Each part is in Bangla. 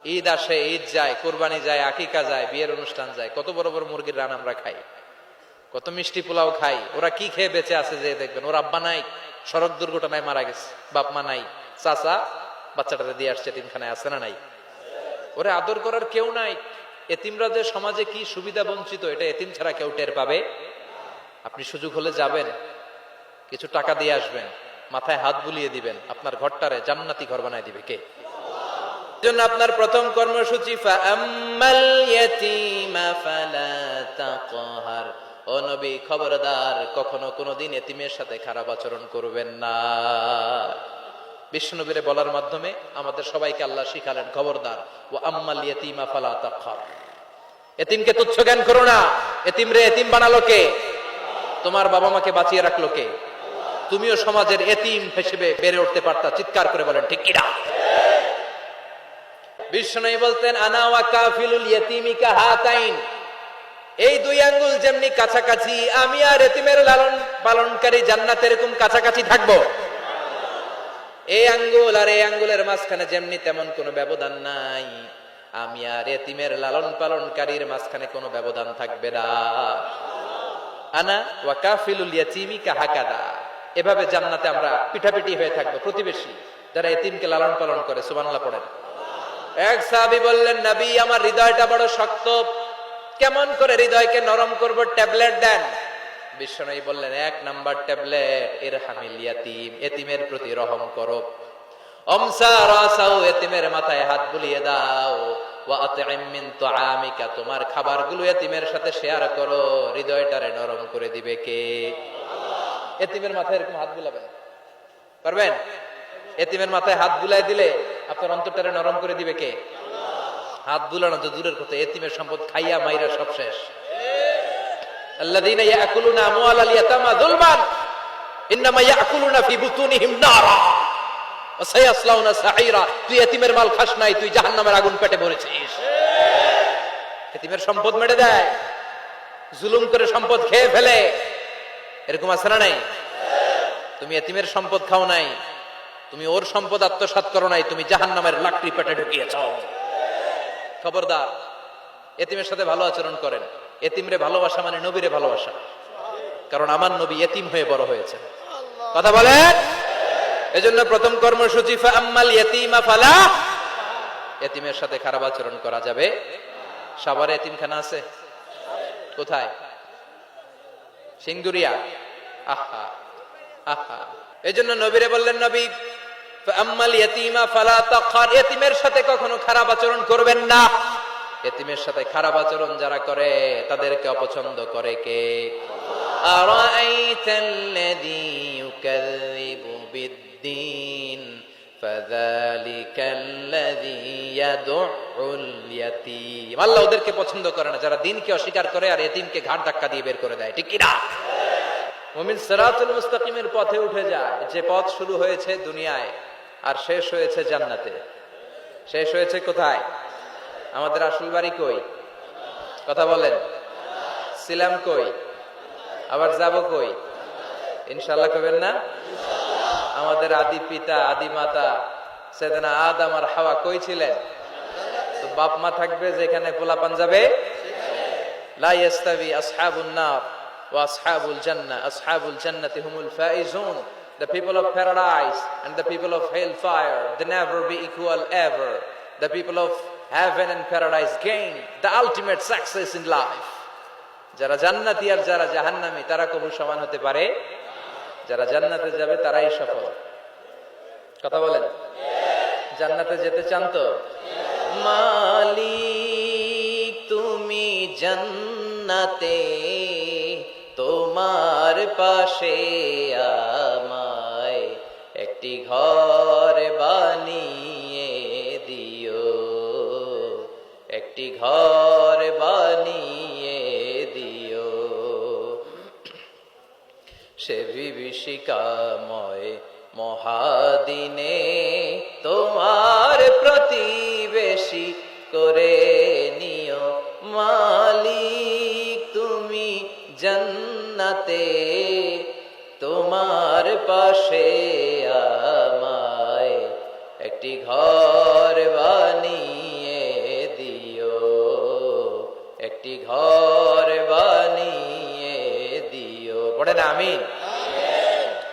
ঈদ আসে, ঈদ যায়, কোরবানি যায়, আকিকা যায়, বিয়ের অনুষ্ঠান যায়, কত বড় বড় মুরগির রান আমরা খাই, কত মিষ্টি পোলাও খাই। ওরা কি খেয়ে বেঁচে আছে যে দেখবেন, ওর আব্বা নাই, সড়ক দুর্ঘটনায় মারা গেছে, বাপ মা নাই, চাচা বাচ্চাটারে দিয়ে আসছে এতিমখানায়, আছে না নাই? ওরে আদর করার কেউ নাই। এতিমরা যে সমাজে কি সুবিধা বঞ্চিত, এটা এতিম ছাড়া কেউ টের পাবে। আপনি সুযোগ হলে যাবেন, কিছু টাকা দিয়ে আসবেন, মাথায় হাত বুলিয়ে দিবেন, আপনার ঘরটারে জান্নাতি ঘর বানায় দিবে কে? জন্য আপনার প্রথম কর্মসূচি ফাআম্মাল ইয়াতীমা ফালা তাকহার। ও নবী, খবরদার, কখনো কোনোদিন এতিমের সাথে খারাপ আচরণ করবেন না। বিশ্বনবীরে বলার মাধ্যমে আমাদের সবাইকে আল্লাহ শিখালেন, খবরদার, ওয়া আম্মাল ইয়াতীমা ফালা তাকহার। এতিমকে তুচ্ছ জ্ঞান করো না। এতিমরে এতিম বানালো কে? তোমার বাবা মাকে বাঁচিয়ে রাখলো কে? তুমিও সমাজের এতিম হিসেবে বেড়ে উঠতে পারতা। চিৎকার করে বলেন ঠিক কিনা? বিশ্বনবী বলতেন, আনা ওয়া কাফিলুল ইয়াতীমি কাহাতাইন। এই দুই আঙ্গুল যেমনি কাছাকাছি, আমি আর এতিমের লালন পালনকারী জান্নাতে এরকম কাছাকাছি থাকবো। এই আঙ্গুল আর এই আঙ্গুলের মাঝখানে যেমনি তেমন কোনো ব্যবধান নাই, আমি আর এতিমের লালন পালনকারীর মাঝখানে কোনো ব্যবধান থাকবে না। আনা ওয়া কাফিলুল ইয়াতীমি কাহাকাদা। এভাবে জান্নাতে আমরা পিঠাপিঠি হয়ে থাকবো, প্রতিবেশী যারা এতিমকে লালন পালন করে। সুবহানাল্লাহ পড়েন। এক সাহাবী বললেন, নবী, আমার হৃদয়টা বড় শক্ত, কেমন করে হৃদয়কে নরম করব? ট্যাবলেট দেন। বিশ্বনবী বললেন, এক নাম্বার ট্যাবলেট, ইরহামিল ইয়াতীম, এতিমের প্রতি রহম করো। আমসা রাসাউ, এতিমের মাথায় হাত বুলিয়ে দাও। ওয়া আতইম মিন তুআমিকা, তোমার খাবারগুলো এতিমের সাথে শেয়ার করো। হৃদয়টারে নরম করে দিবে কে? এতিমের মাথায় এরকম হাত বুলাবেন, পারবেন? এতিমের মাথায় হাত বুলাই দিলে আপনার অন্তরটারে নরম করে দিবে কে? হাত বুলানো তো দূরের কথা, এতিমের সম্পদ খাইয়া মাইরা সব শেষ। আল্লাযীনা ইয়াকুলুনা আমওয়ালাল ইয়াতামা যুলমান ইন্নামা ইয়াকুলুনা ফি বুতুনিহিম নারা ওয়া সায়াসলাউনা সাঈরা। তুই এতিমের মাল খাস নাই, তুই জাহান্নামের আগুন পেটে ভরেছিস। এতিমের সম্পদ মেরে দেয়, জুলুম করে সম্পদ খেয়ে ফেলে, এরকম আছে না নাই? তুমি এতিমের সম্পদ খাও নাই, তুমি ওর সম্পদ আত্মসাৎ করো নাই, তুমি জাহান্নামের লাকড়ি পেটে ঢুকিয়েছ। খবরদার, এতিমের সাথে ভালো আচরণ করেন। এতিমরে ভালোবাসা মানে নবীরে ভালোবাসা, কারণ আমার নবী এতিম হয়ে বড় হয়েছে। কথা বলেন। এজন্য প্রথম কর্মসূচি ফাআম্মাল ইয়াতীমা ফালা। এতিমের সাথে খারাপ আচরণ করা যাবে। সাভারে এতিমখানা আছে? কোথায়? সিংদুরিয়া। আহা আহা। এজন্য নবীরে বললেন, নবী, ফাআম্মাল ইয়াতীমা ফালা তাকহার, এতিমের সাথে কখনো খারাপ আচরণ করবেন না। এতিমের সাথে খারাপ আচরণ যারা করে তাদেরকে অপছন্দ করে কে? আরাআইতাল্লাযী ইউকাযযিবু বিদ্দীন ফাযালিকাল্লাযী ইয়াদউল ইয়াতীম। আল্লাহ ওদেরকে পছন্দ করে না যারা দ্বীনকে অস্বীকার করে আর এতিমকে ঘাড় ধাক্কা দিয়ে বের করে দেয়। ঠিক কি না? মুমিন সিরাতুল মুস্তাকিমের পথে উঠে যায়, যে পথ শুরু হয়েছে দুনিয়ায় আর শেষ হয়েছে জান্নাতে। শেষ হয়েছে কোথায়? আমাদের আসল বাড়ি কই? কথা বলেন। ছিলাম কই? আবার যাব কই? ইনশাআল্লাহ কবেন না? আমাদের আদি পিতা, আদি মাতা সাইয়েদনা আদম আর হাওয়া কই ছিলেন? তো বাপ মা থাকবে যেখানে পোলাপান যাবে। লা ইয়াস্তাবি আসহাবুন নার ওয়া আসহাবুল জান্নাহ, আসহাবুল জান্নাতি হুমুল Faizun. The people of paradise and the people of hellfire, they never be equal ever. The people of heaven and paradise gain the ultimate success in life. যারা জান্নাতি আর যারা জাহান্নামী তারা কবু সমান হতে পারে? যারা জান্নাতে যাবে তারাই সফল। কথা বলেন। জান্নাতে যেতে চান তো? মালিক তুমি জান্নাতে, তোমার পাশে আমায় একটি ঘর বানিয়ে দিও, একটি ঘর বানিয়ে দিও। সে বিভীষিকাময় মহাদিনে তোমার প্রতিবেশী করে নিও। মালিক তুমি জান্নাতে, তোমার পাশে আমায় একটি ঘর বানিয়ে আমিন।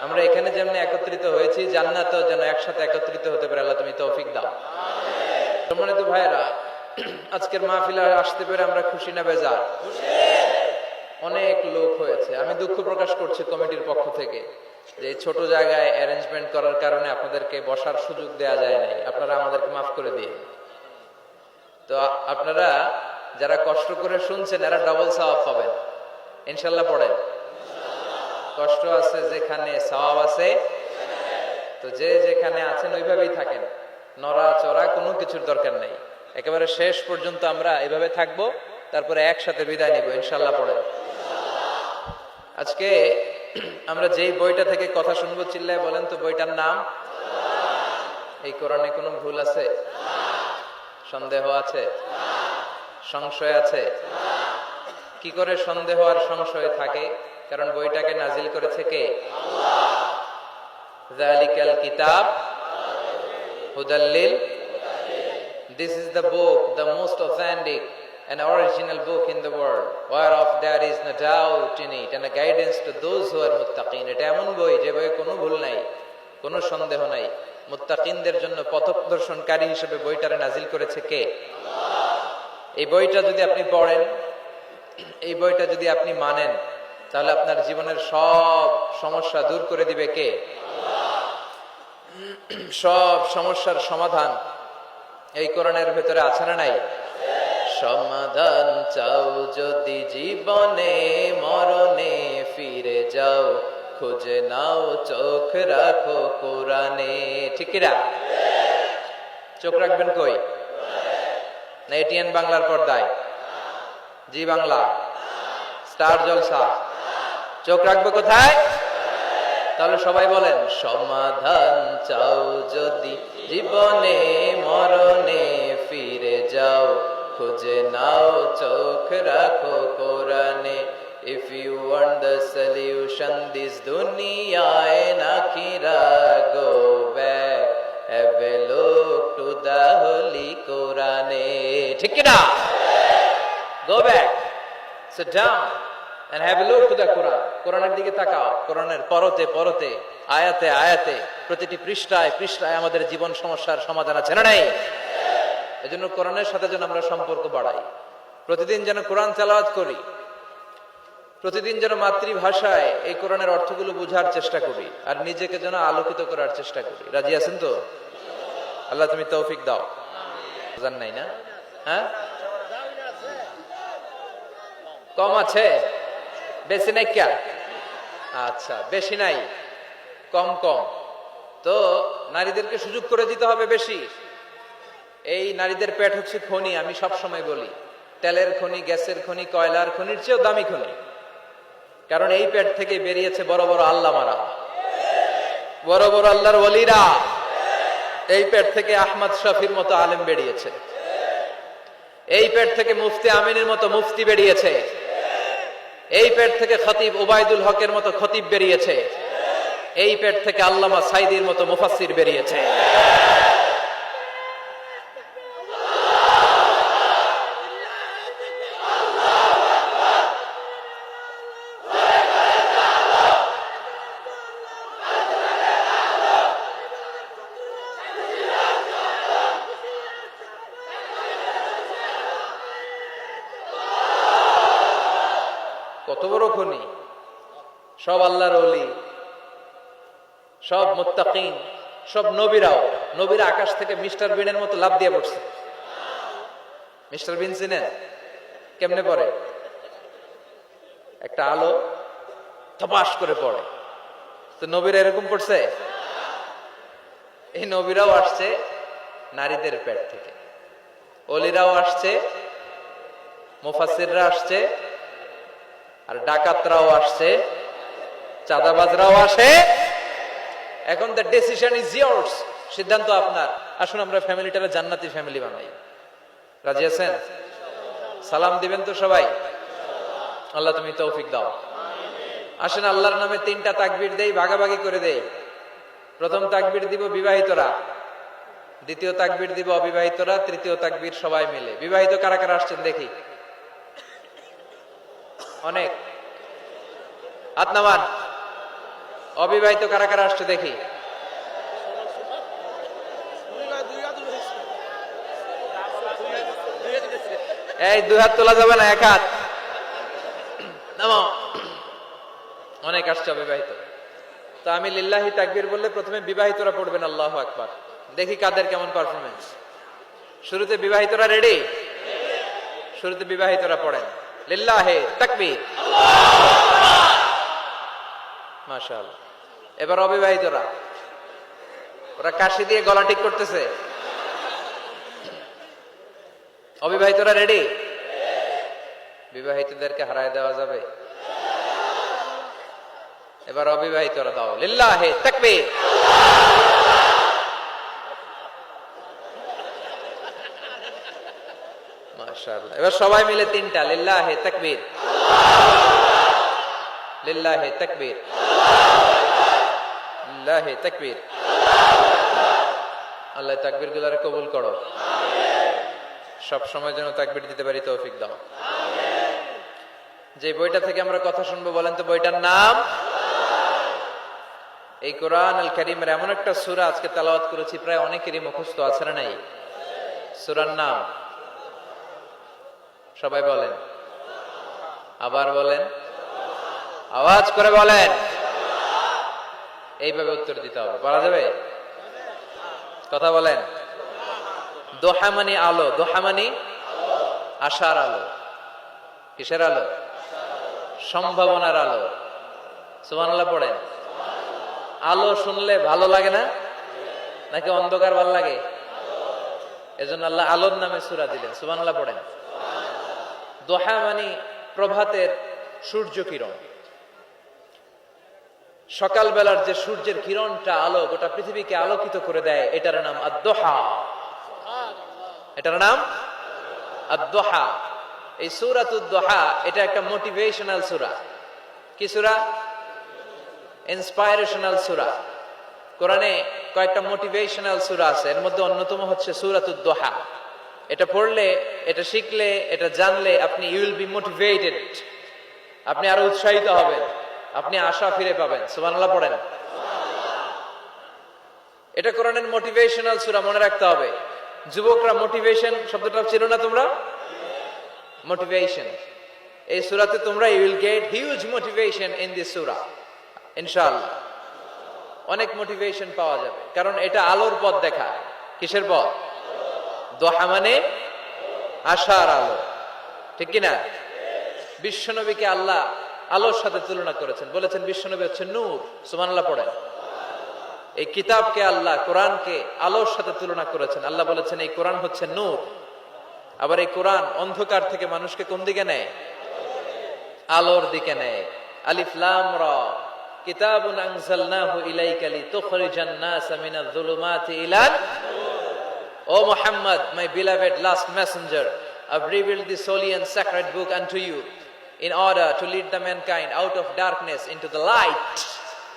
আমরা এখানে যেমন একত্রিত হয়েছি, জান্নাতেও যেন একসাথে একত্রিত হতে পারে, আল্লাহ তুমি তৌফিক দাও। সম্মানিত ভাইরা, আজকের মাহফিলে আসতে পেরে আমরা খুশি না বেজার? অনেক লোক হয়েছে। আমি দুঃখ প্রকাশ করছি কমিটির পক্ষ থেকে যে ছোট জায়গায় অ্যারেঞ্জমেন্ট করার কারণে আপনাদেরকে বসার সুযোগ দেওয়া যায় নাই। আপনারা আমাদেরকে মাফ করে দিন। তো আপনারা যারা কষ্ট করে শুনছেন এরা ডবল সওয়াব পাবেন ইনশাল্লাহ। পড়েন, কষ্ট আছে যেখানে সওয়াব আছে। তো যে যেখানে আছেন ওইভাবেই থাকেন, নড়াচড়া কোনো কিছুর দরকার নেই। একেবারে শেষ পর্যন্ত আমরা এভাবে থাকবো, তারপরে একসাথে বিদায় নিব ইনশাল্লাহ। পড়েন। আজকে আমরা যেই বইটা থেকে কথা শুনবো, চিল্লায় বলেন তো বইটার নাম? এই কোরআনে কোনো ভুল আছে? সন্দেহ আছে? সংশয় আছে? কি করে সন্দেহ আর সংশয় থাকে? কারণ বইটাকে নাজিল করেছে কে? যালিকাল কিতাব হুদাল্লিল। This is the book, the most authentic and original book in the world, whereof there is no doubt in it, and a guidance to those who are muttaqin. এটা এমন বই যে বইয়ে কোনো ভুল নাই, কোনো সন্দেহ নাই। মুত্তাকিনদের জন্য পথপ্রদর্শনকারী হিসেবে বইটারে নাজিল করেছে কে? এই বইটা যদি আপনি পড়েন, এই বইটা যদি আপনি মানেন, তাহলে আপনার জীবনের সব সমস্যা দূর করে দিবে কে? সব সমস্যার সমাধান এই কোরআনের ভেতরে আছে না নাই? সমাধান চাও যদি জীবনে, মরণে ফিরে যাও, খুঁজে নাও চোখ রাখো কোরআনে। ঠিক কিনা? চোখ রাখবেন কই? না এটিএন বাংলার পর্দায়? জি বাংলা, স্টার জলসা। চোখ রাখবো কোথায়? তাহলে সবাই বলেন, সমাধান চাও যদি জীবনে, মরণে ফিরে যাও, খুঁজে নাও চোখ রাখো কোরআনে। If you want the solution this দুনিয়ায় নাকিরা, go back, have a look to the holy কোরআনে। ঠিক কি না? Go back, sit down and have a look to the Quran. কোরআনের দিকে তাকাও। কোরআনের পরতে পরতে, আয়াতে আয়াতে, প্রতিটি পৃষ্ঠায় পৃষ্ঠায় আমাদের জীবন সমস্যার সমাধান আছে না নাই? এজন্য কোরআনের সাথে যেন আমরা সম্পর্ক বাড়াই, প্রতিদিন যেন কোরআন তেলাওয়াত করি, প্রতিদিন যেন মাতৃভাষায় এই কোরআনের অর্থগুলো বোঝার চেষ্টা করি, আর নিজেকে যেন আলোকিত করার চেষ্টা করি। রাজি আছেন তো? আল্লাহ তুমি তৌফিক দাও। জান নাই না? হ্যাঁ, কম আছে? বেশি নাই? কে? আচ্ছা, বেশি নাই, কম কম। তো নারীদেরকে সুযোগ করে দিতে হবে বেশি। এই নারীদের পেট হচ্ছে খনি। আমি সব সময় বলি, তেলের খনি, গ্যাসের খনি, কয়লার খনির চেয়েও দামি খনি। কারণ এই পেট থেকে বেরিয়েছে বড় বড় আল্লামারা, বড় বড় আল্লাহর ওলিরা। এই পেট থেকে আহমদ শফির মতো আলেম বেরিয়েছে। এই পেট থেকে মুফতি আমিনের মতো মুফতি বেরিয়েছে। এই পেট থেকে খতিব উবাইদুল হকের মতো খতিব বেরিয়েছে। এই পেট থেকে আল্লামা সাইদির মতো মুফাসসির বেরিয়েছে। কত বড় খনি! সব আল্লাহর ওলি, সব মুত্তাকিন, সব নবীরাও। নবীরা আকাশ থেকে মিস্টার বিনের মতো লাফ দিয়ে পড়ছে। মিস্টার বিন চিনেন? কেমনে পড়ে? একটা আলো থপাস করে পড়ে। তো নবীরা এরকম পড়ছে? এই নবীরাও আসছে নারীদের পেট থেকে, ওলিরাও আসছে, মুফাসসিররা আসছে, আর ডাকাতরাও আসছে, চাঁদাবাজরাও আসে। এখন দ্য ডিসিশন ইজ ইয়ার্স, সিদ্ধান্ত আপনার। আসুন আমরা ফ্যামিলিটারে জান্নাতি ফ্যামিলি বানাই। রাজি আছেন? সালাম দিবেন তো সবাই? আল্লাহ তুমি তৌফিক দাও। আসেন আল্লাহর নামে তিনটা তাকবীর দেই, ভাগাভাগি করে দেই। প্রথম তাকবীর দিব বিবাহিতরা, দ্বিতীয় তাকবীর দিব অবিবাহিতরা, তৃতীয় তাকবীর সবাই মিলে। বিবাহিত কারা কারা আসছেন দেখি? অনেক। হাত নামান। অবিবাহিত কারা কারা আসছে দেখি। এই দুই হাত তোলা যাবে না, এক হাত নামাও। অনেক আসছে অবিবাহিত। তো আমি লিল্লাহি তাকবীর বললে প্রথমে বিবাহিতরা পড়বেন আল্লাহু আকবার। দেখি কাদের কেমন পারফরমেন্স। শুরুতে বিবাহিতরা রেডি? শুরুতে বিবাহিতরা পড়েন লিল্লাহি তাকবীর। মাশাআল্লাহ। এবার অবিবাহিতরা, ওরা কাশি দিয়ে গলা ঠিক করতেছে। অবিবাহিতরা রেডি? বিবাহিতদেরকে হারায় দেওয়া যাবে? এবার অবিবাহিতরা দাও লিল্লাহি তাকবীর। মাশাআল্লাহ। এবার সবাই মিলে তিনটা লিল্লাহি তাকবীর, লিল্লাহি তাকবীর, লিল্লাহি তাকবীর। আল্লাহ তাকবীর গুলারে কবুল করো। সব সময় যেন তাকবীর দিতে পারি তৌফিক দাও। যে বইটা থেকে আমরা কথা শুনবো বলেন তো বইটার নাম? এই কোরআন আল কারীমের এমন একটা সূরা আজকে তেলাওয়াত করেছি, প্রায় অনেকেরই মুখস্থ আছে না নাই? সূরার নাম সবাই বলেন, আবার বলেন, আওয়াজ করে বলেন। এইভাবে উত্তর দিতে হবে, পারা যাবে? কথা বলেন। দোহা মানে আলো, দোহা মানে আশার আলো। কিসের আলো? সম্ভাবনার আলো। সুবহানাল্লাহ পড়েন। আলো শুনলে ভালো লাগে না নাকি অন্ধকার ভালো লাগে? এজন্য আল্লাহ আলোর নামে সূরা দিলেন। সুবহানাল্লাহ পড়েন। দোহা মানে প্রভাতের সূর্য কিরণ। সকালবেলার যে সূর্যের কিরণটা আলো গোটা পৃথিবীকে আলোকিত করে দেয়, এটার নাম আদ-দোহা। এটার নাম আদ-দোহা। এই সূরাতুদ দোহা এটা একটা মোটিভেশনাল সূরা। কি সূরা? ইন্সপাইরেশনাল সূরা। কোরআনে কয়েকটা মোটিভেশনাল সূরা আছে, এর মধ্যে অন্যতম হচ্ছে সূরাতুদ দোহা। এটা পড়লে, এটা শিখলে, এটা জানলে আপনি ইউ উইল বি মোটিভেটেড। আপনি আরো উৎসাহিত হবেন, আপনি আশা ফিরে পাবেন। সুবহানাল্লাহ পড়েন। এটা কোরআনের মোটিভেশনাল সূরা, মনে রাখতে হবে। যুবকরা মোটিভেশন শব্দটা চেনো না তোমরা? মোটিভেশন এই সূরাতে তোমরা you will get huge motivation in this সূরা ইনশাআল্লাহ। অনেক মোটিভেশন পাওয়া যাবে, কারণ এটা আলোর পথ দেখায়। কিসের পথ? দোহা মানে আশার আলো, ঠিক কি না? বিশ্বনবীকে আল্লাহ আলোর সাথে তুলনা করেছেন, বলেছেন বিশ্বনবী হচ্ছে নূর। সুবহানাল্লাহ পড়েন। এই কিতাবকে আল্লাহ, কোরআনকে আলোর সাথে তুলনা করেছেন। আল্লাহ বলেছেন এই কোরআন হচ্ছে নূর। আবার এই কোরআন অন্ধকার থেকে মানুষকে কোন দিকে নেয়? আলোর দিকে নেয়। আলিফ লাম রা কিতাবুন আনজালনাহু ইলাইকা লিতুখরিজান নাস মিনাজ যুলুমাতি ইলান নূর। O Muhammad, my beloved last messenger, I've revealed this holy and sacred book unto you in order to lead the mankind out of darkness into the light.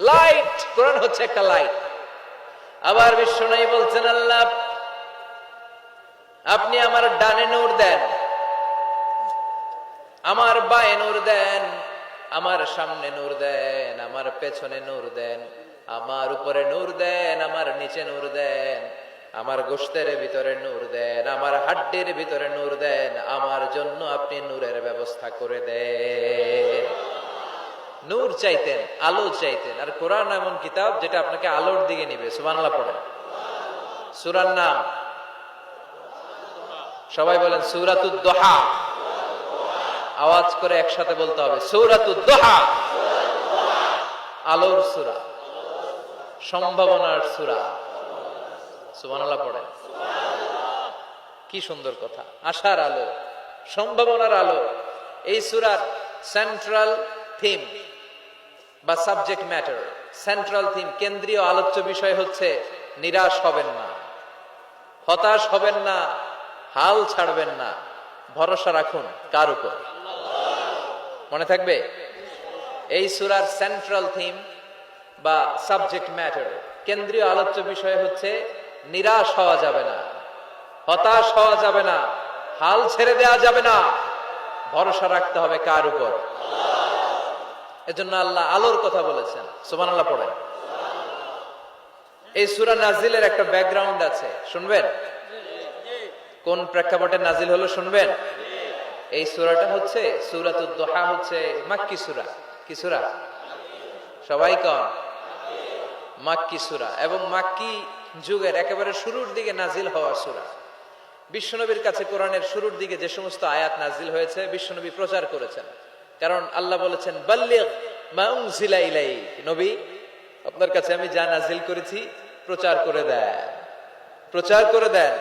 Light, কোরআন হচ্ছে একটা লাইট। আবার বিশ্বনবী বলছেন আল্লাহ আপনি আমার ডানে নূর দেন, আমার বায়ে নূর দেন, আমার সামনে নূর দেন, আমার পেছনে নূর দেন, আমার উপরে নূর দেন, আমার নিচে নূর দেন, আমার গোশতের ভিতরে নূর দেন, আমার হাড্ডির ভিতরে নূর দেন, আমার জন্য আপনি নূরের ব্যবস্থা করে দেন। নূর চাইতেন, আলো চাইতেন। আর কোরআন এমন কিতাব যেটা আপনাকে আলোর দিকে নিবে। সুবহানাল্লাহ পড়েন। সূরার নাম সবাই বলেন সূরাতুদ দোহা। আওয়াজ করে একসাথে বলতে হবে সূরাতুদ দোহা। আলোর সূরা, সম্ভাবনার সূরা। সুবহানাল্লাহ পড়েন। কি সুন্দর কথা! আশার আলো, সম্ভাবনার আলো। এই সূরার সেন্ট্রাল থিম বা সাবজেক্ট ম্যাটার, সেন্ট্রাল থিম, কেন্দ্রীয় আলোচ্য বিষয় হচ্ছে নিরাশ হবেন না, হতাশ হবেন না, হাল ছাড়বেন না, ভরসা রাখুন কার উপর? মনে থাকবে? এই সূরার সেন্ট্রাল থিম বা সাবজেক্ট ম্যাটার, কেন্দ্রীয় আলোচ্য বিষয় হচ্ছে নিরাশ হওয়া যাবে না, হতাশ হওয়া যাবে না, হাল ছেড়ে দেওয়া যাবে না, ভরসা রাখতে হবে কার উপর? এজন্য আল্লাহ আলোর কথা বলেছেন। সুবহানাল্লাহ পড়েন। এই সূরা নাজিলের একটা ব্যাকগ্রাউন্ড আছে, শুনবেন? কোন প্রেক্ষাপটে নাজিল হলো শুনবেন? এই সূরাটা হচ্ছে সূরাতুদ দুহা, হচ্ছে মাক্কি সূরা। কি সূরা? সবাই কোন? মাক্কি সূরা, এবং মাক্কি যুগের একেবারে শুরুর দিকে নাজিল হওয়া সূরা। বিশ্বনবীর কাছে কোরআনের শুরুর দিকে যে সমস্ত আয়াত নাজিল হয়েছে বিশ্বনবী প্রচার করেছেন। কারণ আল্লাহ বলেছেন, বাল্লিগ মা উনজিলা ইলাইক, নবী আপনার কাছে আমি যা নাজিল করেছি প্রচার করে দেন, প্রচার করে দেন।